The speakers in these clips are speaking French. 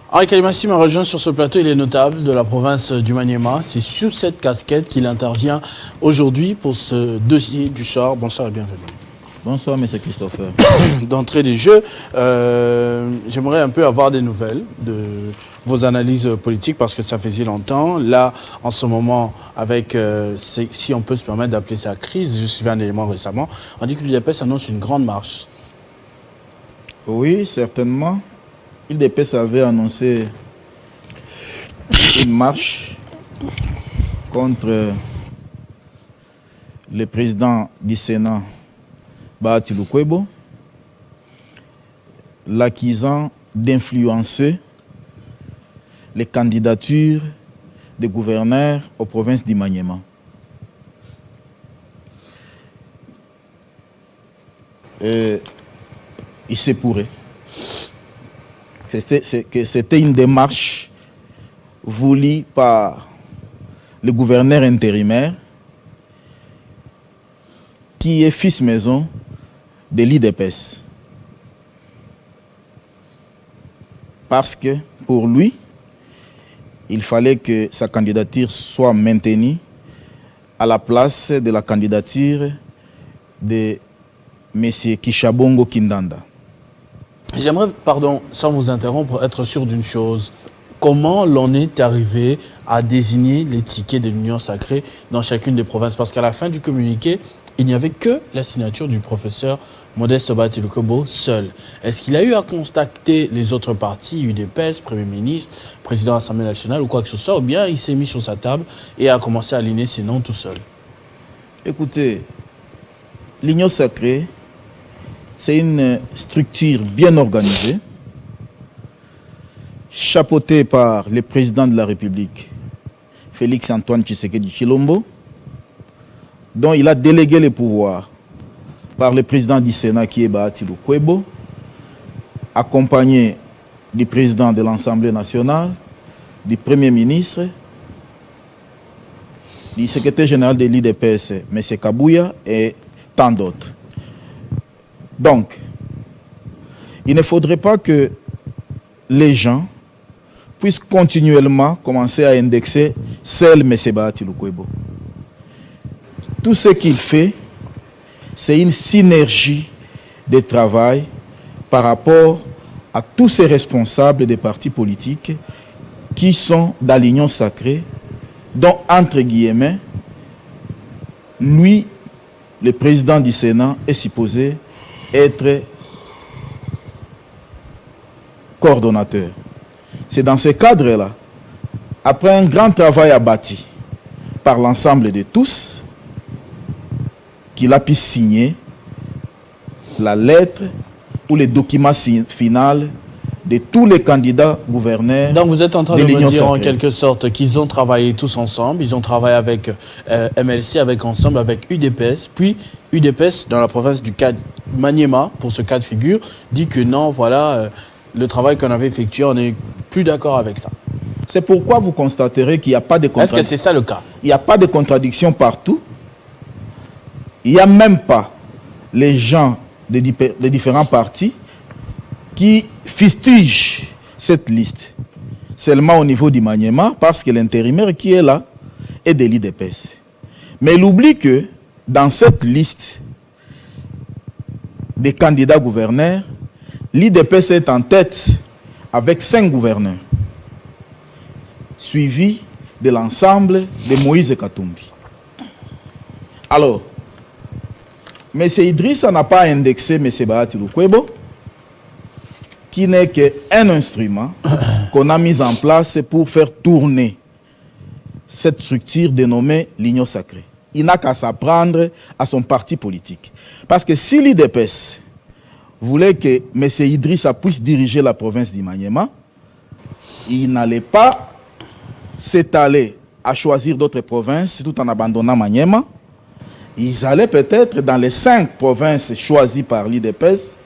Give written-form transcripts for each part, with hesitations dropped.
Henri Kalimassi m'a rejoint sur ce plateau, il est notable de la province du Maniema. C'est sous cette casquette qu'il intervient aujourd'hui pour ce dossier du soir. Bonsoir et bienvenue. Bonsoir, M. Christopher. D'entrée des jeux, j'aimerais un peu avoir des nouvelles de vos analyses politiques parce que ça faisait longtemps. Là, en ce moment, avec, si on peut se permettre d'appeler ça crise, je suivais un élément récemment, on dit que l'UDPS annonce une grande marche. Oui, certainement. L'UDPS avait annoncé une marche contre le président du Sénat, Bahati Lukwebo, l'accusant d'influencer les candidatures des gouverneurs aux provinces du Maniema. Il se pourrait. C'était une démarche voulue par le gouverneur intérimaire qui est fils maison de l'UDPS. Parce que pour lui, il fallait que sa candidature soit maintenue à la place de la candidature de M. Kishabongo Kindanda. J'aimerais, pardon, sans vous interrompre, être sûr d'une chose. Comment l'on est arrivé à désigner les tickets de l'Union sacrée dans chacune des provinces? Parce qu'à la fin du communiqué, il n'y avait que la signature du professeur Modeste Bahati Lukwebo seul. Est-ce qu'il a eu à contacter les autres partis, UDPS, Premier ministre, président de l'Assemblée nationale ou quoi que ce soit, ou bien il s'est mis sur sa table et a commencé à aligner ses noms tout seul? Écoutez, l'Union sacrée, c'est une structure bien organisée, chapeautée par le président de la République, Félix Antoine Tshisekedi Tshilombo, dont il a délégué les pouvoirs par le président du Sénat qui est Bahati Lukwebo, accompagné du président de l'Assemblée nationale, du Premier ministre, du secrétaire général de l'UDPS, M. Kabouya, et tant d'autres. Donc, il ne faudrait pas que les gens puissent continuellement commencer à indexer seul M. Bahati Lukwebo. Tout ce qu'il fait, c'est une synergie de travail par rapport à tous ces responsables des partis politiques qui sont dans l'Union sacrée, dont, entre guillemets, lui, le président du Sénat, est supposé être coordonnateur. C'est dans ce cadre-là, après un grand travail abattu par l'ensemble de tous, qu'il a pu signer la lettre ou le document final de tous les candidats gouverneurs. Donc vous êtes en train de me dire sacrée. en quelque sorte qu'ils ont travaillé tous ensemble, ils ont travaillé avec MLC, avec Ensemble, avec UDPS, puis UDPS dans la province du Maniema, pour ce cas de figure, dit que non, voilà, le travail qu'on avait effectué, on n'est plus d'accord avec ça. C'est pourquoi vous constaterez qu'il n'y a pas de contradiction. Est-ce que c'est ça le cas? Il n'y a pas de contradiction partout. Il n'y a même pas les gens des différents partis qui fustigent cette liste. Seulement au niveau du Maniema, parce que l'intérimaire qui est là est de l'UDPS. Mais il oublie que dans cette liste des candidats gouverneurs, l'UDPS est en tête avec 5 gouverneurs, suivi de l'ensemble de Moïse Katumbi. Alors, M. Idrissa n'a pas indexé M. Bahati Lukwebo, qui n'est qu'un instrument qu'on a mis en place pour faire tourner cette structure dénommée l'Union sacrée. Il n'a qu'à s'apprendre à son parti politique. Parce que si l'UDPS voulait que M. Idrissa puisse diriger la province du Maniema, il n'allait pas s'étaler à choisir d'autres provinces tout en abandonnant Maniema. Ils allaient peut-être dans les 5 provinces choisies par l'UDPS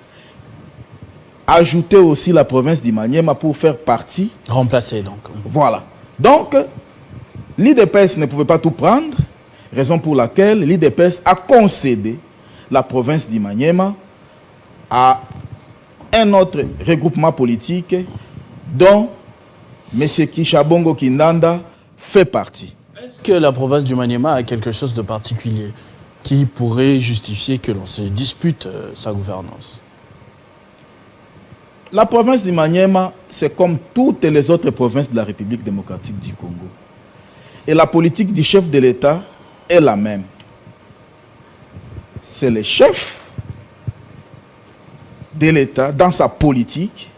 ajouter aussi la province du Maniema pour faire partie. Remplacer donc. Voilà. Donc, l'UDPS ne pouvait pas tout prendre, raison pour laquelle l'UDPS a concédé la province du Maniema à un autre regroupement politique dont M. Kishabongo Kindanda fait partie. Est-ce que la province du Maniema a quelque chose de particulier qui pourrait justifier que l'on se dispute sa gouvernance? La province du Maniema, c'est comme toutes les autres provinces de la République démocratique du Congo. Et la politique du chef de l'État est la même. C'est le chef de l'État, dans sa politique,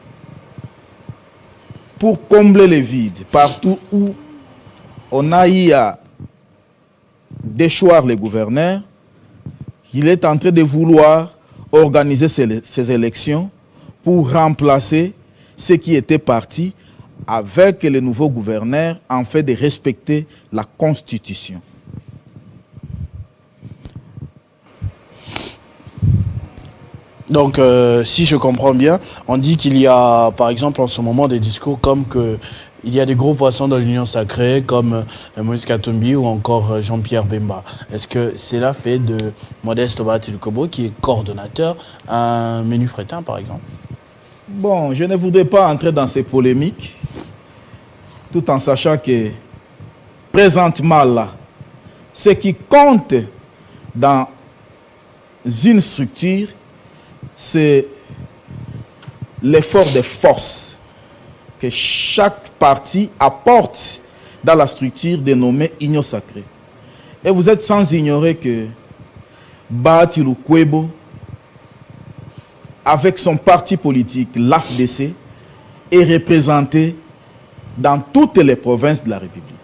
pour combler les vides, partout où on a eu à déchoir les gouverneurs, il est en train de vouloir organiser ces élections pour remplacer ceux qui étaient partis avec les nouveaux gouverneurs en fait de respecter la Constitution. Donc, si je comprends bien, on dit qu'il y a, par exemple, en ce moment, des discours comme que il y a des gros poissons dans l'Union sacrée, comme Moïse Katumbi ou encore Jean-Pierre Bemba. Est-ce que cela fait de Modeste Bahati Lukwebo, qui est coordonnateur, un menu fretin, par exemple? Bon, je ne voudrais pas entrer dans ces polémiques, tout en sachant que, présentement là, ce qui compte dans une structure, c'est l'effort de force que chaque parti apporte dans la structure dénommée Union sacrée. Et vous êtes sans ignorer que Bahati Lukwebo, avec son parti politique, l'AFDC, est représenté dans toutes les provinces de la République.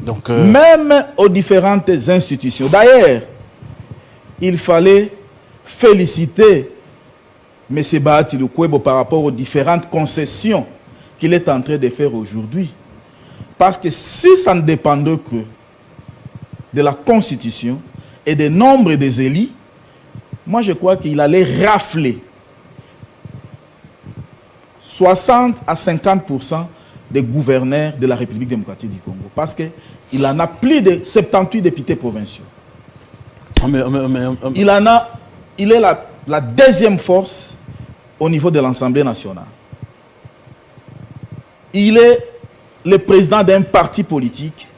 Donc, même aux différentes institutions. D'ailleurs, il fallait féliciter M. Bahati Lukwebo par rapport aux différentes concessions qu'il est en train de faire aujourd'hui. Parce que si ça ne dépendait que de la Constitution et des nombres des élus, moi je crois qu'il allait rafler 60 à 50% des gouverneurs de la République démocratique du Congo. Parce qu'il en a plus de 78 députés provinciaux. Il est la deuxième force au niveau de l'Assemblée nationale. Il est le président d'un parti politique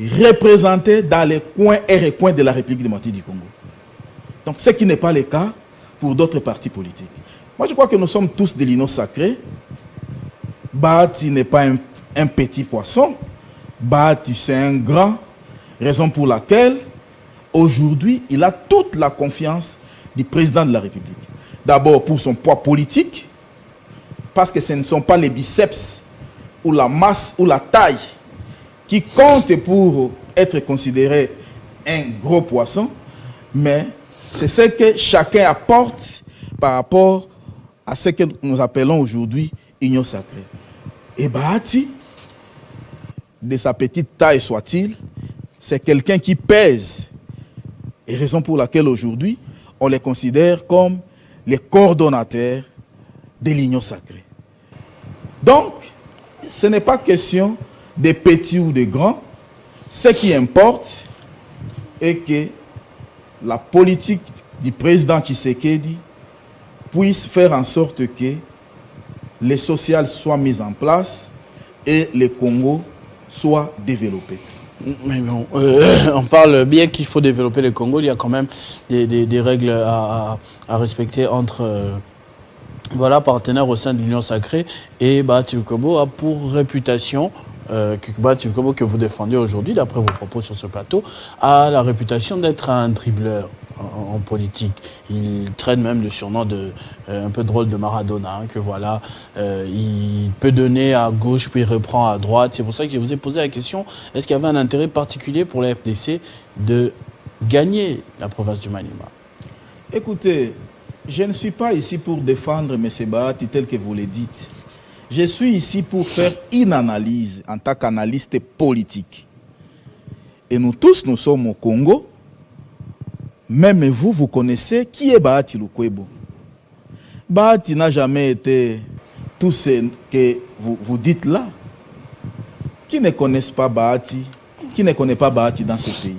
représenté dans les coins et recoins de la République démocratique du Congo. Donc, ce qui n'est pas le cas pour d'autres partis politiques. Moi, je crois que nous sommes tous de l'Union sacrée. Bahati n'est pas un petit poisson. Bahati, c'est un grand. Raison pour laquelle, aujourd'hui, il a toute la confiance du président de la République. D'abord pour son poids politique, parce que ce ne sont pas les biceps ou la masse ou la taille qui comptent pour être considéré un gros poisson, mais c'est ce que chacun apporte par rapport à ce que nous appelons aujourd'hui Union sacrée. Et Bahati, de sa petite taille soit-il, c'est quelqu'un qui pèse. Et raison pour laquelle aujourd'hui, on les considère comme les coordonnateurs de l'Union sacrée. Donc, ce n'est pas question de petits ou de grands. Ce qui importe est que la politique du président Tshisekedi puisse faire en sorte que les sociales soient mises en place et le Congo soit développé. Mais bon, on parle bien qu'il faut développer le Congo. Il y a quand même des règles à respecter entre partenaires au sein de l'Union sacrée. Et Bahati Lukwebo a pour réputation, Bahati Lukwebo que vous défendez aujourd'hui, d'après vos propos sur ce plateau, a la réputation d'être un dribbleur en politique. Il traîne même le surnom de un peu drôle de Maradona, que voilà, il peut donner à gauche puis il reprend à droite. C'est pour ça que je vous ai posé la question, est-ce qu'il y avait un intérêt particulier pour la FDC de gagner la province du Maniema? Écoutez, je ne suis pas ici pour défendre M. Bahati tel que vous le dites. Je suis ici pour faire une analyse en tant qu'analyste politique. Et nous tous, nous sommes au Congo. Même vous, vous connaissez qui est Bahati Lukwebo. Bahati n'a jamais été tout ce que vous dites là. Qui ne connaissent pas Bahati, qui ne connaît pas Bahati dans ce pays?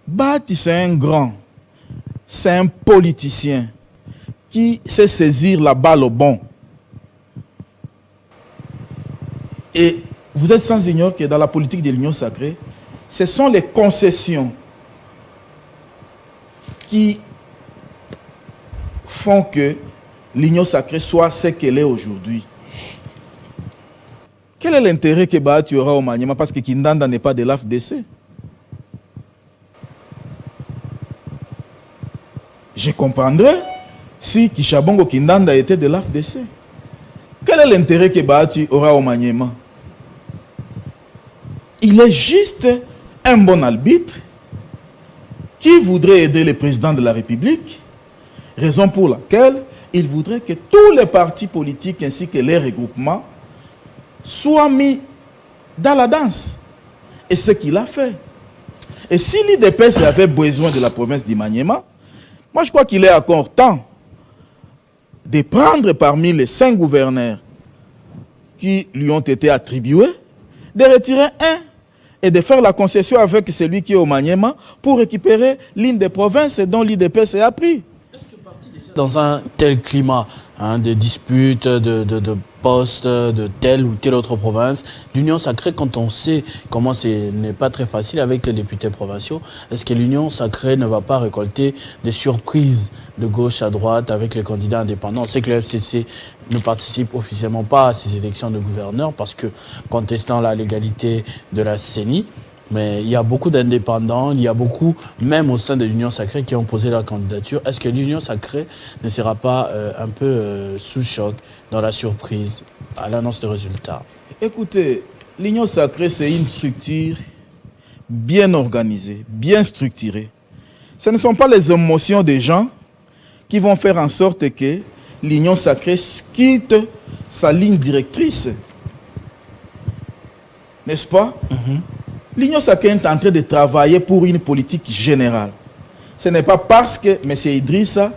Bahati, c'est un grand, c'est un politicien qui sait saisir la balle au bon. Et vous êtes sans ignorer que dans la politique de l'Union sacrée, ce sont les concessions qui font que l'Union sacrée soit ce qu'elle est aujourd'hui. Quel est l'intérêt que Bahati aura au Maniema parce que Kindanda n'est pas de l'AFDC? Je comprendrais si Kishabongo Kindanda était de l'AFDC. Quel est l'intérêt que Bahati aura au Maniema? Il est juste un bon arbitre qui voudrait aider le président de la République, raison pour laquelle il voudrait que tous les partis politiques ainsi que les regroupements soient mis dans la danse. Et ce qu'il a fait. Et si l'IDPS avait besoin de la province d'Imaniema, moi je crois qu'il est encore temps de prendre parmi les 5 gouverneurs qui lui ont été attribués, de retirer un et de faire la concession avec celui qui est au Maniema pour récupérer l'une des provinces dont l'IDPS a pris. Dans un tel climat de disputes, de postes de telle ou telle autre province, l'Union sacrée, quand on sait comment ce n'est pas très facile avec les députés provinciaux, est-ce que l'Union sacrée ne va pas récolter des surprises de gauche à droite avec les candidats indépendants? On sait que le FCC ne participe officiellement pas à ces élections de gouverneurs parce que, contestant la légalité de la CENI, mais il y a beaucoup d'indépendants, il y a beaucoup, même au sein de l'Union sacrée, qui ont posé leur candidature. Est-ce que l'Union sacrée ne sera pas un peu sous choc dans la surprise à l'annonce des résultats? Écoutez, l'Union sacrée, c'est une structure bien organisée, bien structurée. Ce ne sont pas les émotions des gens qui vont faire en sorte que l'Union sacrée quitte sa ligne directrice. N'est-ce pas? L'Union sacrée est en train de travailler pour une politique générale. Ce n'est pas parce que M. Idrissa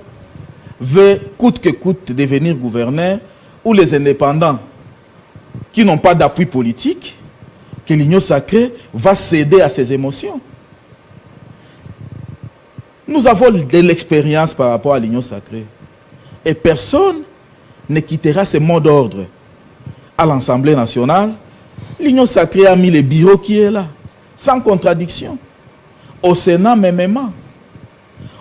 veut coûte que coûte devenir gouverneur ou les indépendants qui n'ont pas d'appui politique que l'Union sacrée va céder à ses émotions. Nous avons de l'expérience par rapport à l'Union sacrée. Et personne ne quittera ce mot d'ordre. À l'Assemblée nationale, l'Union sacrée a mis le bureau qui est là, sans contradiction. Au Sénat, mêmement.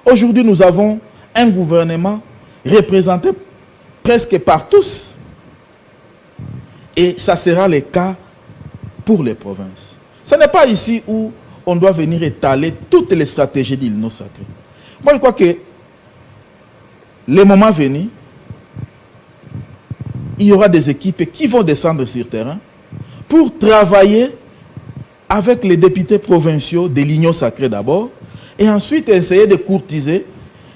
Aujourd'hui, nous avons un gouvernement représenté presque par tous. Et ça sera le cas pour les provinces. Ce n'est pas ici où on doit venir étaler toutes les stratégies de l'Union sacrée. Moi, je crois que le moment venu, il y aura des équipes qui vont descendre sur le terrain pour travailler avec les députés provinciaux de l'Union sacrée d'abord, et ensuite essayer de courtiser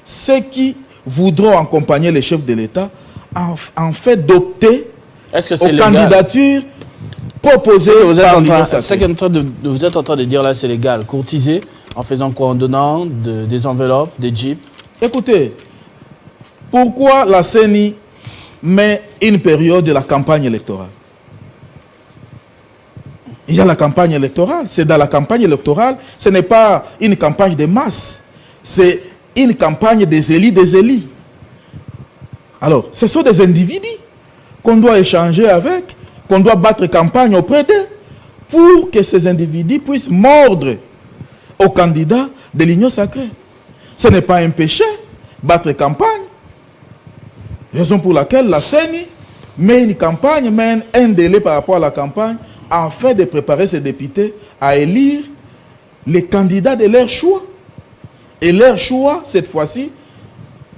ceux qui voudront accompagner les chefs de l'État en fait d'opter aux candidatures proposées par l'Union sacrée. Ce que vous êtes en train de dire là, c'est légal. Courtiser en faisant quoi? En donnant des enveloppes, des jeeps? Écoutez, pourquoi la CENI met une période de la campagne électorale? Il y a la campagne électorale. C'est dans la campagne électorale. Ce n'est pas une campagne de masse. C'est une campagne des élus. Alors, ce sont des individus qu'on doit échanger avec, qu'on doit battre campagne auprès d'eux, pour que ces individus puissent mordre aux candidats de l'Union sacrée. Ce n'est pas un péché, battre campagne. Raison pour laquelle la CENI met une campagne, met un délai par rapport à la campagne, afin de préparer ces députés à élire les candidats de leur choix. Et leur choix, cette fois-ci,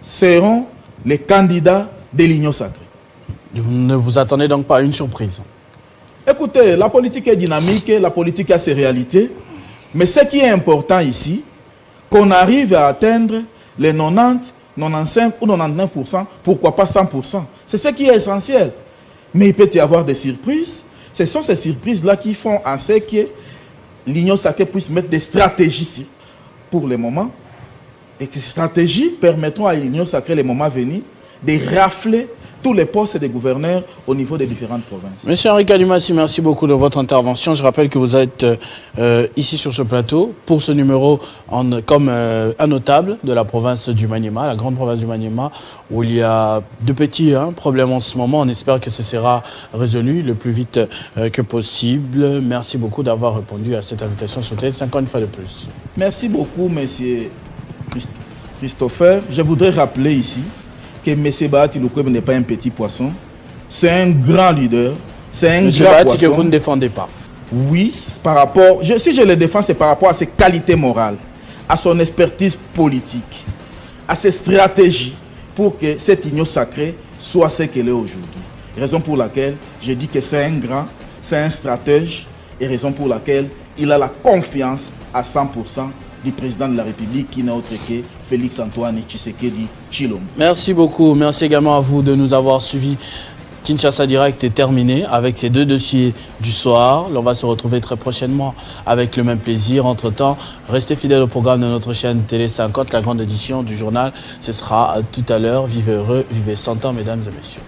seront les candidats de l'Union sacrée. Vous ne vous attendez donc pas à une surprise? Écoutez, la politique est dynamique, la politique a ses réalités. Mais ce qui est important ici, qu'on arrive à atteindre les 90, 95 ou 99%, pourquoi pas 100%. C'est ce qui est essentiel. Mais il peut y avoir des surprises. Ce sont ces surprises-là qui font en sorte que l'Union sacrée puisse mettre des stratégies pour le moment. Et que ces stratégies permettront à l'Union sacrée, le moment venu, de rafler tous les postes de gouverneurs au niveau des différentes provinces. Monsieur Henri Kalimassi, merci beaucoup de votre intervention. Je rappelle que vous êtes ici sur ce plateau pour ce numéro comme un notable de la province du Maniema, la grande province du Maniema, où il y a de petits problèmes en ce moment. On espère que ce sera résolu le plus vite que possible. Merci beaucoup d'avoir répondu à cette invitation sur TS5 une fois de plus. Merci beaucoup, monsieur Christopher. Je voudrais rappeler ici que M. Bahati Lukwebo n'est pas un petit poisson. C'est un grand leader. C'est un Monsieur grand Bahati poisson. que vous ne défendez pas. Oui, par rapport... si je le défends, c'est par rapport à ses qualités morales, à son expertise politique, à ses stratégies pour que cette union sacrée soit ce qu'elle est aujourd'hui. Raison pour laquelle je dis que c'est un grand, c'est un stratège, et raison pour laquelle il a la confiance à 100% du président de la République qui n'est autre que Félix Antoine Tshisekedi Tshilombo. Merci beaucoup. Merci également à vous de nous avoir suivis. Kinshasa Direct est terminé avec ces deux dossiers du soir. On va se retrouver très prochainement avec le même plaisir. Entre-temps, restez fidèles au programme de notre chaîne Télé 50, la grande édition du journal. Ce sera tout à l'heure. Vivez heureux, vivez 100 ans, mesdames et messieurs.